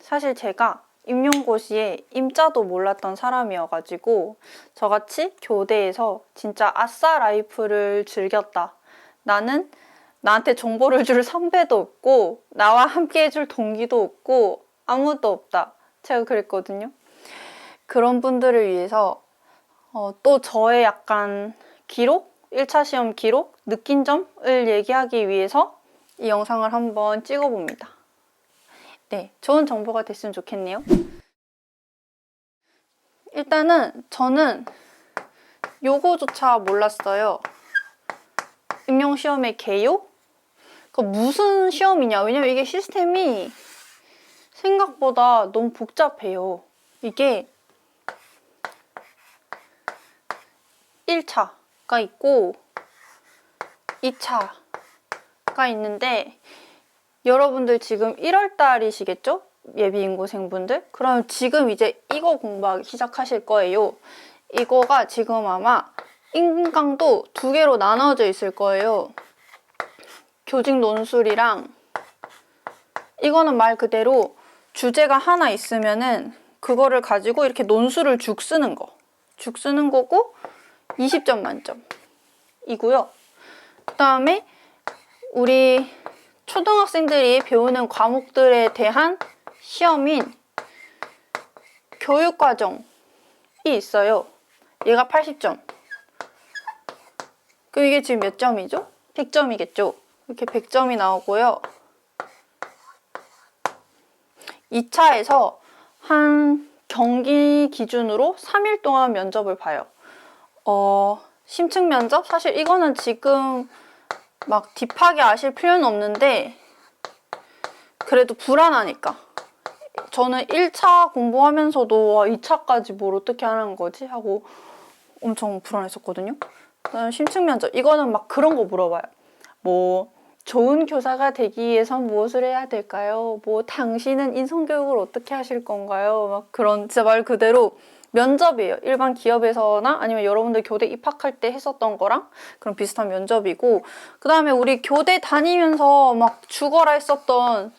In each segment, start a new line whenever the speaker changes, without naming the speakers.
사실 제가 임용고시에 임자도 몰랐던 사람이어가지고 저같이 교대에서 진짜 아싸 라이프를 즐겼다. 나는 나한테 정보를 줄 선배도 없고 나와 함께 해줄 동기도 없고 아무도 없다. 제가 그랬거든요. 그런 분들을 위해서 또 저의 약간 기록? 1차 시험 기록? 느낀 점을 얘기하기 위해서 이 영상을 한번 찍어봅니다. 네, 좋은 정보가 됐으면 좋겠네요. 일단은 저는 요거조차 몰랐어요. 임용시험의 개요? 무슨 시험이냐? 왜냐면 이게 시스템이 생각보다 너무 복잡해요. 이게 1차가 있고 2차가 있는데 여러분들 지금 1월달이시겠죠? 예비인고생분들? 그럼 지금 이제 이거 공부하기 시작하실 거예요. 이거가 지금 아마 인강도 2개로 나눠져 있을 거예요. 교직 논술이랑 이거는 말 그대로 주제가 하나 있으면은 그거를 가지고 이렇게 논술을 죽 쓰는 거. 죽 쓰는 거고 20점 만점이고요. 그 다음에 우리 초등학생들이 배우는 과목들에 대한 시험인 교육과정이 있어요. 얘가 80점. 그럼 이게 지금 몇 점이죠? 100점이겠죠? 이렇게 100점이 나오고요. 2차에서 한 경기 기준으로 3일 동안 면접을 봐요. 심층 면접? 사실 이거는 지금 막 딥하게 아실 필요는 없는데 그래도 불안하니까. 저는 1차 공부하면서도 2차까지 뭘 어떻게 하는 거지? 하고 엄청 불안했었거든요. 그다음 심층 면접. 이거는 막 그런 거 물어봐요. 뭐 좋은 교사가 되기 위해선 무엇을 해야 될까요? 뭐 당신은 인성교육을 어떻게 하실 건가요? 막 그런 진짜 말 그대로 면접이에요. 일반 기업에서나 아니면 여러분들 교대 입학할 때 했었던 거랑 그런 비슷한 면접이고, 그 다음에 우리 교대 다니면서 막 죽어라 했었던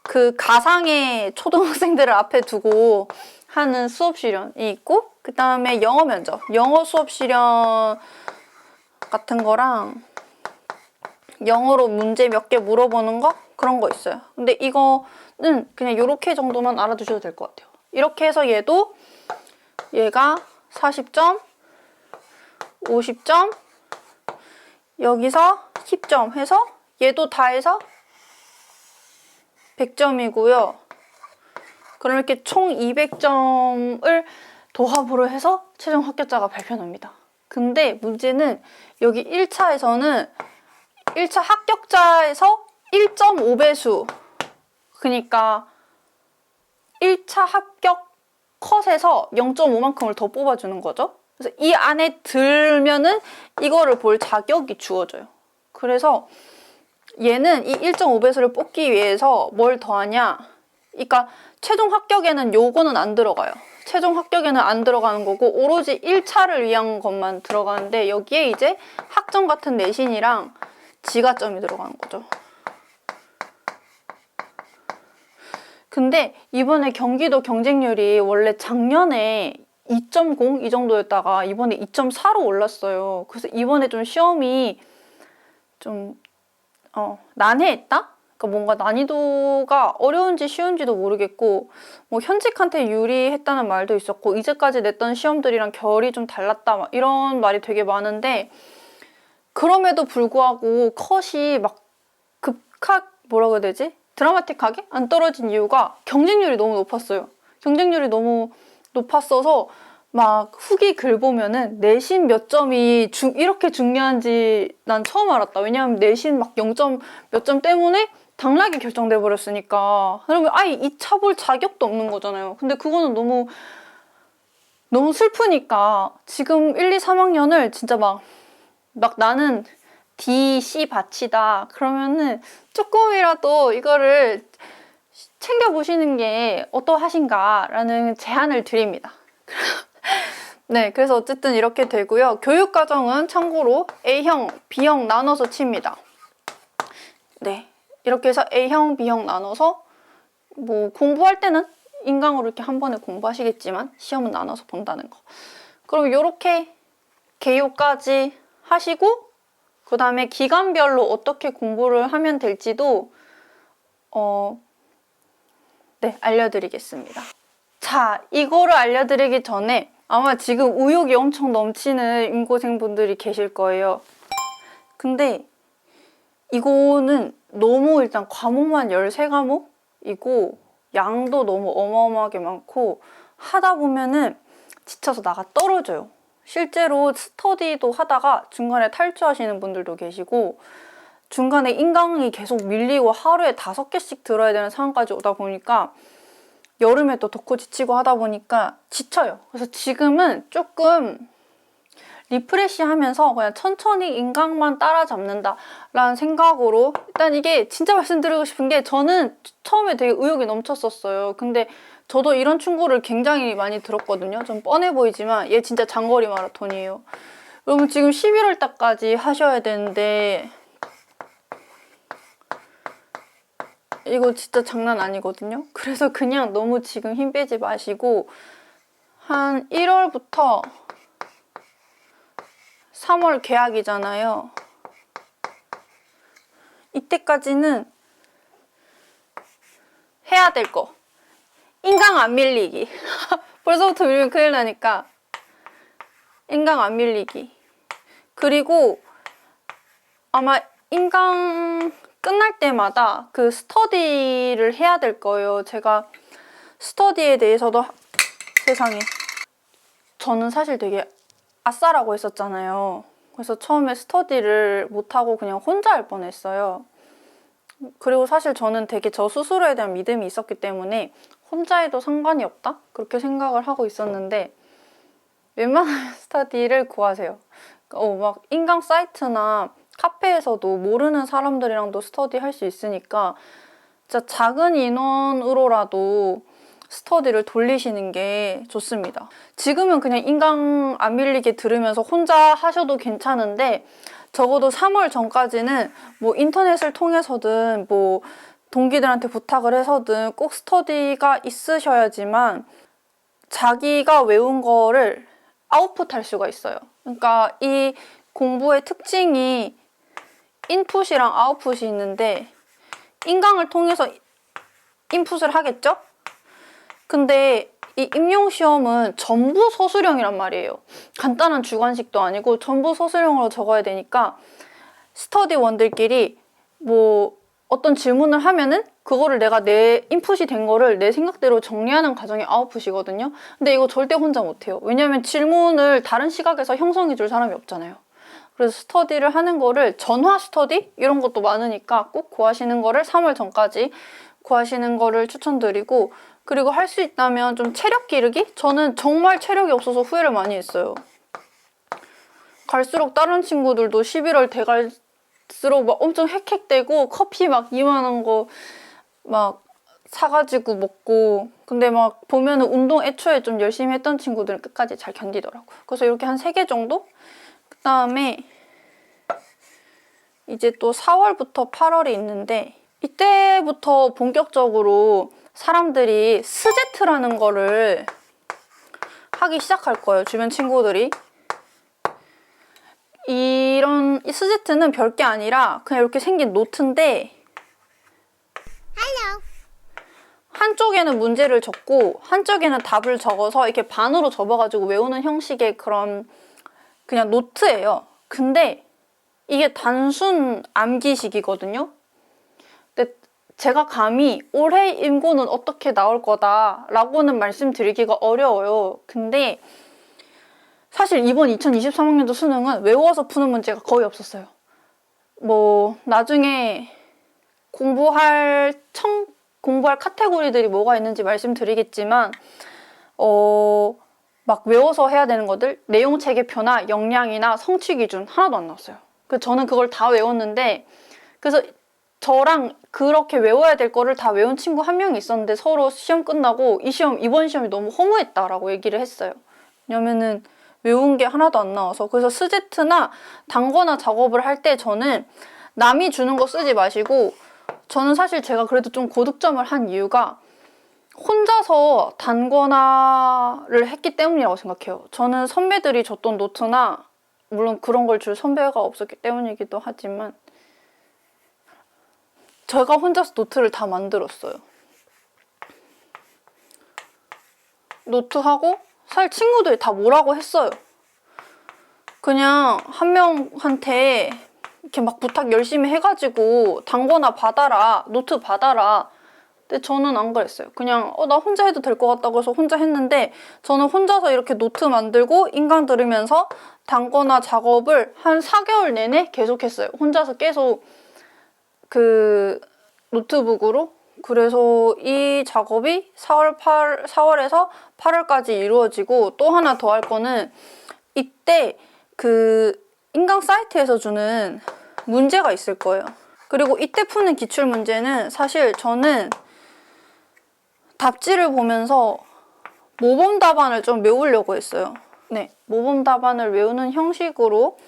그 가상의 초등학생들을 앞에 두고 하는 수업 실현이 있고, 그 다음에 영어 면접, 영어 수업 실현 같은 거랑 영어로 문제 몇 개 물어보는 거? 그런 거 있어요. 근데 이거는 그냥 이렇게 정도만 알아두셔도 될 것 같아요. 이렇게 해서 얘가 40점, 50점, 여기서 10점 해서 얘도 다 해서 100점이고요. 그럼 이렇게 총 200점을 도합으로 해서 최종 합격자가 발표납니다. 근데 문제는 여기 1차에서는 1차 합격자에서 1.5배수, 그러니까 1차 합격 컷에서 0.5만큼을 더 뽑아주는 거죠. 그래서 이 안에 들면은 이거를 볼 자격이 주어져요. 그래서 얘는 이 1.5배수를 뽑기 위해서 뭘 더하냐, 그러니까 최종 합격에는 요거는 안 들어가요. 최종 합격에는 안 들어가는 거고 오로지 1차를 위한 것만 들어가는데 여기에 이제 학점 같은 내신이랑 지가점이 들어가는 거죠. 근데 이번에 경기도 경쟁률이 원래 작년에 2.0 이 정도였다가 이번에 2.4로 올랐어요. 그래서 이번에 좀 시험이 좀 난해했다? 그러니까 뭔가 난이도가 어려운지 쉬운지도 모르겠고, 뭐 현직한테 유리했다는 말도 있었고, 이제까지 냈던 시험들이랑 결이 좀 달랐다, 막 이런 말이 되게 많은데, 그럼에도 불구하고 컷이 막 뭐라고 해야 되지? 드라마틱하게 안 떨어진 이유가 경쟁률이 너무 높았어요. 경쟁률이 너무 높았어서 막 후기 글 보면은 내신 몇 점이 이렇게 중요한지 난 처음 알았다. 왜냐하면 내신 막 0점 몇 점 때문에 당락이 결정돼 버렸으니까. 그러면 아예 2차 볼 자격도 없는 거잖아요. 근데 그거는 너무 슬프니까 지금 1, 2, 3학년을 진짜 막 나는 D, C 바치다 그러면은 조금이라도 이거를 챙겨보시는 게 어떠하신가 라는 제안을 드립니다. 네, 그래서 어쨌든 이렇게 되고요. 교육과정은 참고로 A형, B형 나눠서 칩니다. 네, 이렇게 해서 A형, B형 나눠서 뭐 공부할 때는 인강으로 이렇게 한 번에 공부하시겠지만 시험은 나눠서 본다는 거. 그럼 이렇게 개요까지 하시고 그 다음에 기간별로 어떻게 공부를 하면 될지도 네, 알려드리겠습니다. 자, 이거를 알려드리기 전에 아마 지금 의욕이 엄청 넘치는 임고생분들이 계실 거예요. 근데 이거는 너무 일단 과목만 13과목이고 양도 너무 어마어마하게 많고 하다 보면은 지쳐서 나가 떨어져요. 실제로 스터디도 하다가 중간에 탈주하시는 분들도 계시고 중간에 인강이 계속 밀리고 하루에 5개씩 들어야 되는 상황까지 오다 보니까 여름에 또 덥고 지치고 하다 보니까 지쳐요. 그래서 지금은 조금 리프레시 하면서 그냥 천천히 인강만 따라잡는다 라는 생각으로 일단 이게 진짜 말씀드리고 싶은 게 저는 처음에 되게 의욕이 넘쳤었어요. 근데 저도 이런 충고를 굉장히 많이 들었거든요. 좀 뻔해 보이지만 얘 진짜 장거리 마라톤이에요. 여러분 지금 11월 달까지 하셔야 되는데 이거 진짜 장난 아니거든요. 그래서 그냥 너무 지금 힘 빼지 마시고 한 1월부터 3월 개학이잖아요. 이때까지는 해야 될 거. 인강 안 밀리기. 벌써부터 밀리면 큰일 나니까. 인강 안 밀리기. 그리고 아마 인강 끝날 때마다 그 스터디를 해야 될 거예요. 제가 스터디에 대해서도 세상에. 저는 사실 되게 아싸라고 했었잖아요. 그래서 처음에 스터디를 못하고 그냥 혼자 할 뻔했어요. 그리고 사실 저는 되게 저 스스로에 대한 믿음이 있었기 때문에 혼자 해도 상관이 없다? 그렇게 생각을 하고 있었는데 웬만하면 스터디를 구하세요. 막 인강 사이트나 카페에서도 모르는 사람들이랑도 스터디 할 수 있으니까 진짜 작은 인원으로라도 스터디를 돌리시는 게 좋습니다. 지금은 그냥 인강 안 밀리게 들으면서 혼자 하셔도 괜찮은데 적어도 3월 전까지는 뭐 인터넷을 통해서든 뭐 동기들한테 부탁을 해서든 꼭 스터디가 있으셔야지만 자기가 외운 거를 아웃풋할 수가 있어요. 그러니까 이 공부의 특징이 인풋이랑 아웃풋이 있는데 인강을 통해서 인풋을 하겠죠? 근데 이 임용시험은 전부 서술형이란 말이에요. 간단한 주관식도 아니고 전부 서술형으로 적어야 되니까 스터디원들끼리 뭐 어떤 질문을 하면은 그거를 내가 내 인풋이 된 거를 내 생각대로 정리하는 과정이 아웃풋이거든요. 근데 이거 절대 혼자 못해요. 왜냐면 질문을 다른 시각에서 형성해 줄 사람이 없잖아요. 그래서 스터디를 하는 거를 전화 스터디? 이런 것도 많으니까 꼭 구하시는 거를 3월 전까지 구하시는 거를 추천드리고 그리고 할 수 있다면 좀 체력 기르기? 저는 정말 체력이 없어서 후회를 많이 했어요. 갈수록 다른 친구들도 11월 돼갈수록 막 엄청 헥헥대고 커피 막 이만한 거 막 사가지고 먹고 근데 막 보면은 운동 애초에 좀 열심히 했던 친구들은 끝까지 잘 견디더라고요. 그래서 이렇게 한 3개 정도? 그 다음에 이제 또 4월부터 8월이 있는데 이때부터 본격적으로 사람들이 스제트라는 거를 하기 시작할 거예요. 주변 친구들이. 이 스제트는 별게 아니라 그냥 이렇게 생긴 노트인데 한쪽에는 문제를 적고 한쪽에는 답을 적어서 이렇게 반으로 접어가지고 외우는 형식의 그런 그냥 노트예요. 근데 이게 단순 암기식이거든요. 근데 제가 감히 올해 임고는 어떻게 나올 거다라고는 말씀드리기가 어려워요. 근데 사실 이번 2023학년도 수능은 외워서 푸는 문제가 거의 없었어요. 뭐 나중에 공부할 카테고리들이 뭐가 있는지 말씀드리겠지만 막 외워서 해야 되는 것들 내용 체계표나 역량이나 성취 기준 하나도 안 나왔어요. 그래서 저는 그걸 다 외웠는데 그래서 저랑 그렇게 외워야 될 거를 다 외운 친구 한 명이 있었는데 서로 시험 끝나고 이번 시험이 너무 허무했다라고 얘기를 했어요. 왜냐면은 외운 게 하나도 안 나와서. 그래서 스제트나 단거나 작업을 할 때 저는 남이 주는 거 쓰지 마시고 저는 사실 제가 그래도 좀 고득점을 한 이유가 혼자서 단권화를 했기 때문이라고 생각해요. 저는 선배들이 줬던 노트나 물론 그런 걸 줄 선배가 없었기 때문이기도 하지만 제가 혼자서 노트를 다 만들었어요. 노트하고 사실 친구들이 다 뭐라고 했어요. 그냥 한 명한테 이렇게 막 부탁 열심히 해가지고 단권화 받아라, 노트 받아라. 근데 저는 안 그랬어요. 그냥 나 혼자 해도 될 것 같다고 해서 혼자 했는데 저는 혼자서 이렇게 노트 만들고 인강 들으면서 단권화 작업을 한 4개월 내내 계속 했어요. 혼자서 계속 그 노트북으로. 그래서 이 작업이 4월에서 8월까지 이루어지고 또 하나 더 할 거는 이때 그 인강 사이트에서 주는 문제가 있을 거예요. 그리고 이때 푸는 기출 문제는 사실 저는 답지를 보면서 모범 답안을 좀 외우려고 했어요. 네, 모범 답안을 외우는 형식으로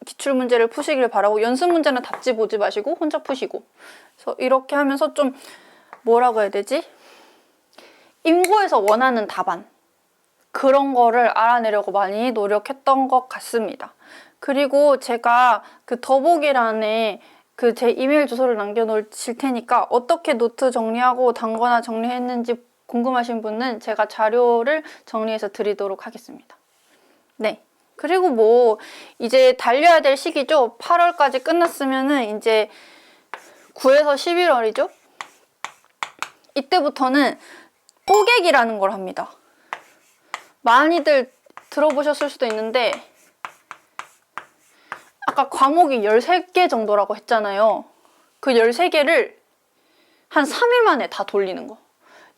기출 문제를 푸시길 바라고 연습 문제는 답지 보지 마시고 혼자 푸시고 그래서 이렇게 하면서 좀 뭐라고 해야 되지? 임고에서 원하는 답안 그런 거를 알아내려고 많이 노력했던 것 같습니다. 그리고 제가 그 더보기란에 그 제 이메일 주소를 남겨놓으실 테니까 어떻게 노트 정리하고 단권화 정리했는지 궁금하신 분은 제가 자료를 정리해서 드리도록 하겠습니다. 네. 그리고 뭐 이제 달려야 될 시기죠. 8월까지 끝났으면은 이제 9에서 11월이죠. 이때부터는 뽀개기라는 걸 합니다. 많이들 들어보셨을 수도 있는데 아까 과목이 13개 정도라고 했잖아요. 그 13개를 한 3일 만에 다 돌리는 거.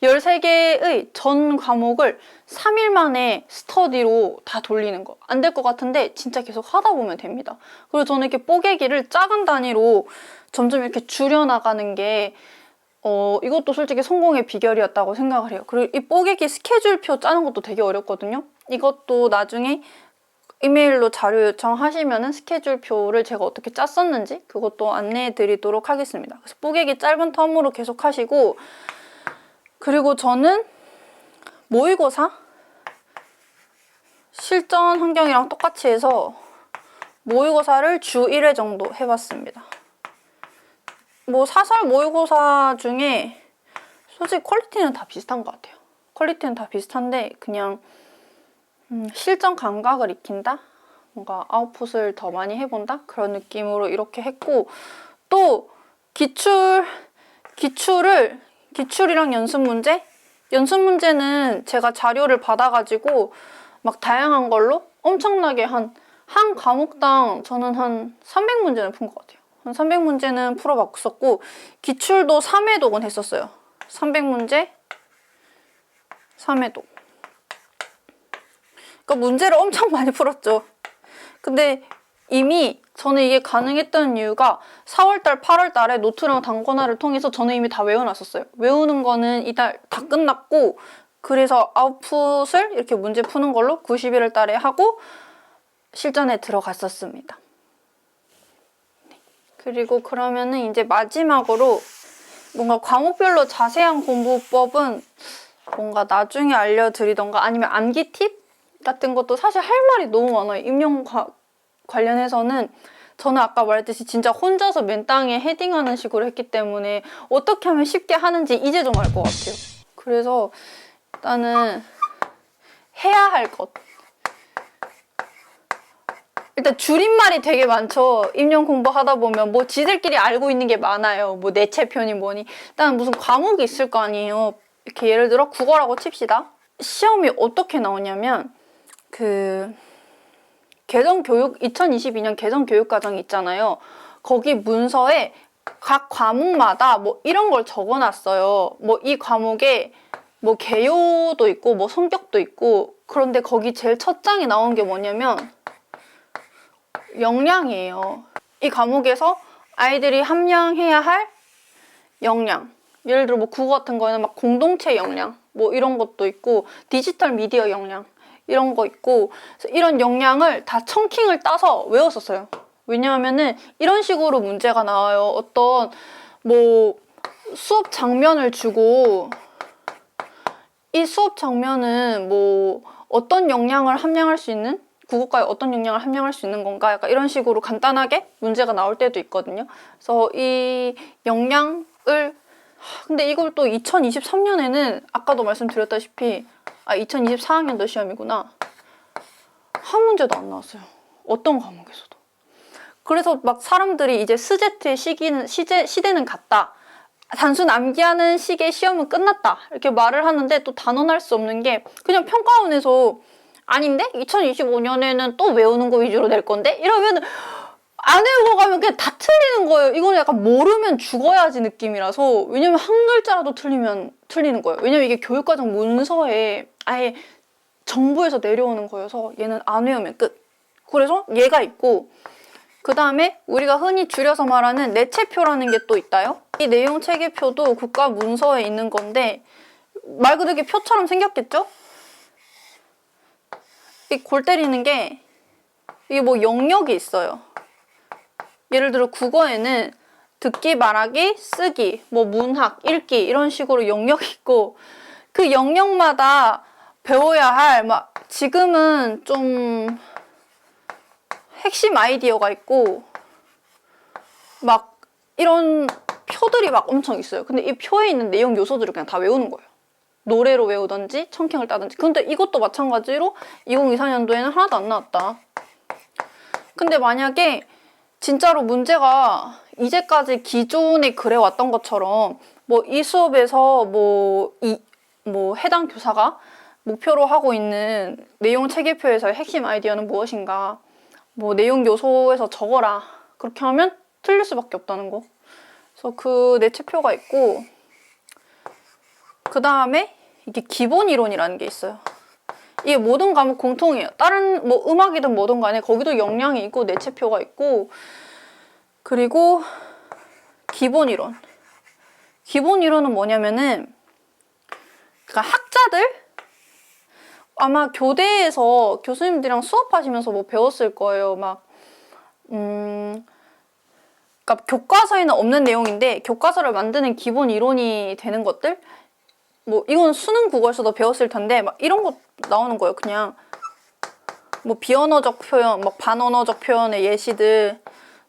13개의 전 과목을 3일 만에 스터디로 다 돌리는 거. 안 될 것 같은데 진짜 계속 하다 보면 됩니다. 그리고 저는 이렇게 뽀개기를 작은 단위로 점점 이렇게 줄여나가는 게 이것도 솔직히 성공의 비결이었다고 생각을 해요. 그리고 이 뽀개기 스케줄표 짜는 것도 되게 어렵거든요. 이것도 나중에 이메일로 자료 요청하시면은 스케줄표를 제가 어떻게 짰었는지 그것도 안내해 드리도록 하겠습니다. 그래서 뽀개기 짧은 텀으로 계속 하시고 그리고 저는 모의고사 실전 환경이랑 똑같이 해서 모의고사를 주 1회 정도 해봤습니다. 뭐 사설 모의고사 중에 솔직히 퀄리티는 다 비슷한 것 같아요. 퀄리티는 다 비슷한데 그냥 실전 감각을 익힌다? 뭔가 아웃풋을 더 많이 해본다? 그런 느낌으로 이렇게 했고 또 기출이랑 연습 문제는 제가 자료를 받아가지고 막 다양한 걸로 엄청나게 한 과목당 저는 한 300문제는 푼 것 같아요. 한 300문제는 풀어봤었고 기출도 3회독은 했었어요. 300문제 3회독. 그러니까 문제를 엄청 많이 풀었죠. 근데 이미 저는 이게 가능했던 이유가 4월달, 8월달에 노트랑 단권화를 통해서 저는 이미 다 외워놨었어요. 외우는 거는 이달 다 끝났고 그래서 아웃풋을 이렇게 문제 푸는 걸로 91월 달에 하고 실전에 들어갔었습니다. 그리고 그러면은 이제 마지막으로 뭔가 과목별로 자세한 공부법은 뭔가 나중에 알려드리던가 아니면 암기 팁 같은 것도 사실 할 말이 너무 많아요. 임용 관련해서는 저는 아까 말했듯이 진짜 혼자서 맨땅에 헤딩하는 식으로 했기 때문에 어떻게 하면 쉽게 하는지 이제 좀 알 것 같아요. 그래서 일단은 해야 할 것. 일단 줄임말이 되게 많죠. 임용 공부하다 보면 뭐 지들끼리 알고 있는 게 많아요. 뭐 내체편이 뭐니. 일단 무슨 과목이 있을 거 아니에요. 이렇게 예를 들어 국어라고 칩시다. 시험이 어떻게 나오냐면 그 개정교육 2022년 개정교육과정이 있잖아요. 거기 문서에 각 과목마다 뭐 이런 걸 적어놨어요. 뭐 이 과목에 뭐 개요도 있고 뭐 성격도 있고 그런데 거기 제일 첫 장에 나온 게 뭐냐면 역량이에요. 이 과목에서 아이들이 함량해야 할 역량. 예를 들어 뭐 국어 같은 거에는 막 공동체 역량 뭐 이런 것도 있고 디지털 미디어 역량 이런 거 있고 이런 역량을 다 청킹을 따서 외웠었어요. 왜냐하면은 이런 식으로 문제가 나와요. 어떤 뭐 수업 장면을 주고 이 수업 장면은 뭐 어떤 역량을 함량할 수 있는, 국어과에 어떤 역량을 함량할 수 있는 건가, 약간 이런 식으로 간단하게 문제가 나올 때도 있거든요. 그래서 이 역량을, 근데 이걸 또 2023년에는 아까도 말씀드렸다시피 2024학년도 시험이구나. 한 문제도 안 나왔어요. 어떤 과목에서도. 그래서 막 사람들이 이제 스제트의 시대는 갔다, 단순 암기하는 식의 시험은 끝났다, 이렇게 말을 하는데 또 단언할 수 없는 게, 그냥 평가원에서 아닌데? 2025년에는 또 외우는 거 위주로 낼 건데? 이러면 안 외우고 가면 그냥 다 틀리는 거예요. 이거는 약간 모르면 죽어야지 느낌이라서. 왜냐면 한 글자라도 틀리면 틀리는 거예요. 왜냐면 이게 교육과정 문서에 아예 정부에서 내려오는 거여서 얘는 안 외우면 끝. 그래서 얘가 있고, 그 다음에 우리가 흔히 줄여서 말하는 내체표라는 게 또 있다요. 이 내용 체계표도 국가 문서에 있는 건데 말 그대로 표처럼 생겼겠죠? 이 골 때리는 게, 이게 뭐 영역이 있어요. 예를 들어 국어에는 듣기, 말하기, 쓰기, 뭐 문학, 읽기 이런 식으로 영역이 있고, 그 영역마다 배워야 할, 막 지금은 좀 핵심 아이디어가 있고 막 이런 표들이 막 엄청 있어요. 근데 이 표에 있는 내용 요소들을 그냥 다 외우는 거예요. 노래로 외우던지 청킹을 따든지. 근데 이것도 마찬가지로 2024년도에는 하나도 안 나왔다. 근데 만약에 진짜로 문제가 이제까지 기존에 그래왔던 것처럼 뭐 이 수업에서 뭐 해당 교사가 목표로 하고 있는 내용 체계표에서의 핵심 아이디어는 무엇인가, 뭐 내용 요소에서 적어라, 그렇게 하면 틀릴 수밖에 없다는 거. 그래서 그 내체표가 있고, 그 다음에 이게 기본 이론이라는 게 있어요. 이게 모든 과목 공통이에요. 다른 뭐 음악이든 뭐든 간에 거기도 역량이 있고 내체표가 있고, 그리고 기본 이론. 기본 이론은 뭐냐면은, 그러니까 학자들, 아마 교대에서 교수님들이랑 수업하시면서 뭐 배웠을 거예요. 막 그러니까 교과서에는 없는 내용인데 교과서를 만드는 기본 이론이 되는 것들? 뭐 이건 수능 국어에서도 배웠을 텐데 막 이런 거 나오는 거예요. 그냥 뭐 비언어적 표현, 막 반언어적 표현의 예시들,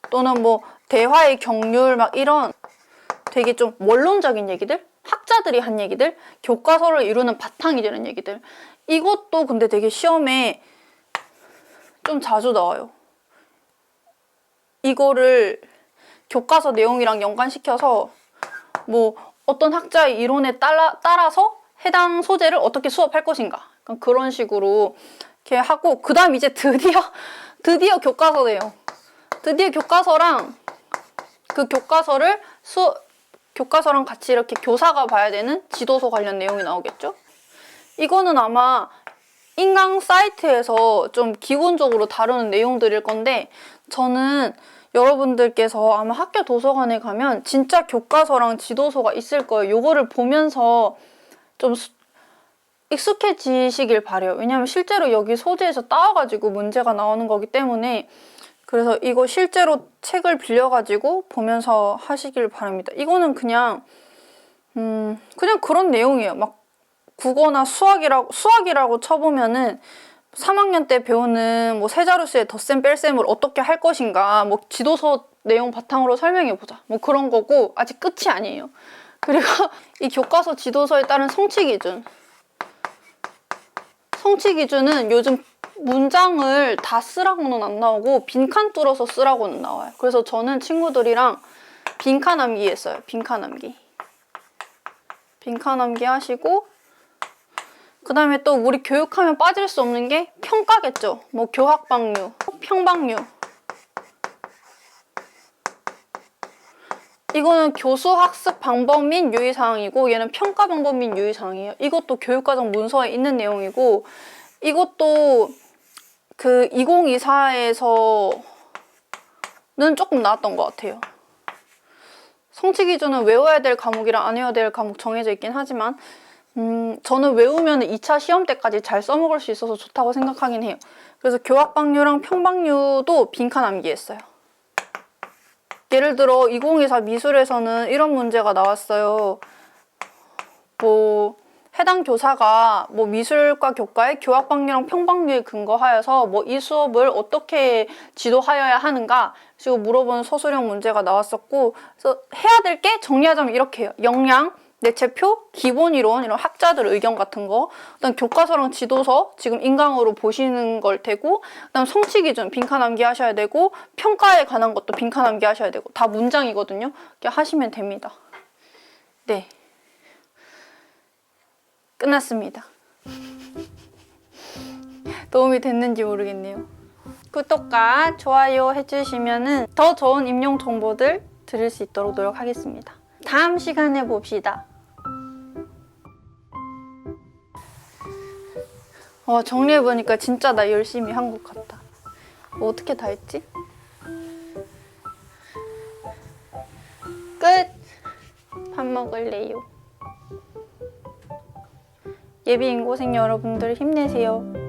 또는 뭐 대화의 경률, 막 이런 되게 좀 원론적인 얘기들, 학자들이 한 얘기들, 교과서를 이루는 바탕이 되는 얘기들. 이것도 근데 되게 시험에 좀 자주 나와요. 이거를 교과서 내용이랑 연관시켜서 뭐 어떤 학자의 이론에 따라서 해당 소재를 어떻게 수업할 것인가, 그런 식으로 이렇게 하고, 그 다음 이제 드디어 교과서네요. 드디어 교과서랑 그 교과서랑 같이 이렇게 교사가 봐야 되는 지도서 관련 내용이 나오겠죠? 이거는 아마 인강 사이트에서 좀 기본적으로 다루는 내용들일 건데, 저는 여러분들께서 아마 학교 도서관에 가면 진짜 교과서랑 지도서가 있을 거예요. 요거를 보면서 좀 익숙해지시길 바래요. 왜냐면 실제로 여기 소재에서 따와가지고 문제가 나오는 거기 때문에. 그래서 이거 실제로 책을 빌려가지고 보면서 하시길 바랍니다. 이거는 그냥 그런 내용이에요. 막 국어나 수학이라고 쳐보면은 3학년 때 배우는 뭐 세자루수의 덧셈 뺄셈을 어떻게 할 것인가, 뭐 지도서 내용 바탕으로 설명해보자, 뭐 그런 거고, 아직 끝이 아니에요. 그리고 이 교과서 지도서에 따른 성취 기준은 요즘 문장을 다 쓰라고는 안 나오고 빈칸 뚫어서 쓰라고는 나와요. 그래서 저는 친구들이랑 빈칸 암기 했어요. 빈칸 암기 하시고, 그 다음에 또 우리 교육하면 빠질 수 없는 게 평가겠죠. 뭐 교학방류, 평방류. 이거는 교수 학습 방법 및 유의사항이고, 얘는 평가 방법 및 유의사항이에요. 이것도 교육과정 문서에 있는 내용이고, 이것도 그 2024에서는 조금 나왔던 것 같아요. 성취 기준은 외워야 될 과목이랑 안 외워야 될 과목 정해져 있긴 하지만 저는 외우면 2차 시험 때까지 잘 써먹을 수 있어서 좋다고 생각하긴 해요. 그래서 교학방류랑 평방류도 빈칸 암기했어요. 예를 들어 2024 미술에서는 이런 문제가 나왔어요. 뭐 해당 교사가 뭐 미술과 교과의 교학방류랑 평방류에 근거하여서 뭐 이 수업을 어떻게 지도하여야 하는가 그리고 물어보는 서술형 문제가 나왔었고, 그래서 해야 될 게 정리하자면 이렇게 해요. 역량, 내체표, 기본이론, 이런 학자들 의견 같은 거, 그다음 교과서랑 지도서 지금 인강으로 보시는 걸 테고, 그다음 성취 기준 빈칸 암기하셔야 되고, 평가에 관한 것도 빈칸 암기하셔야 되고, 다 문장이거든요. 이렇게 하시면 됩니다. 네, 끝났습니다. 도움이 됐는지 모르겠네요. 구독과 좋아요 해주시면은 더 좋은 임용 정보들 들을 수 있도록 노력하겠습니다. 다음 시간에 봅시다. 정리해보니까 진짜 나 열심히 한 것 같다. 어떻게 다 했지? 끝! 밥 먹을래요. 예비 인고생 여러분들 힘내세요.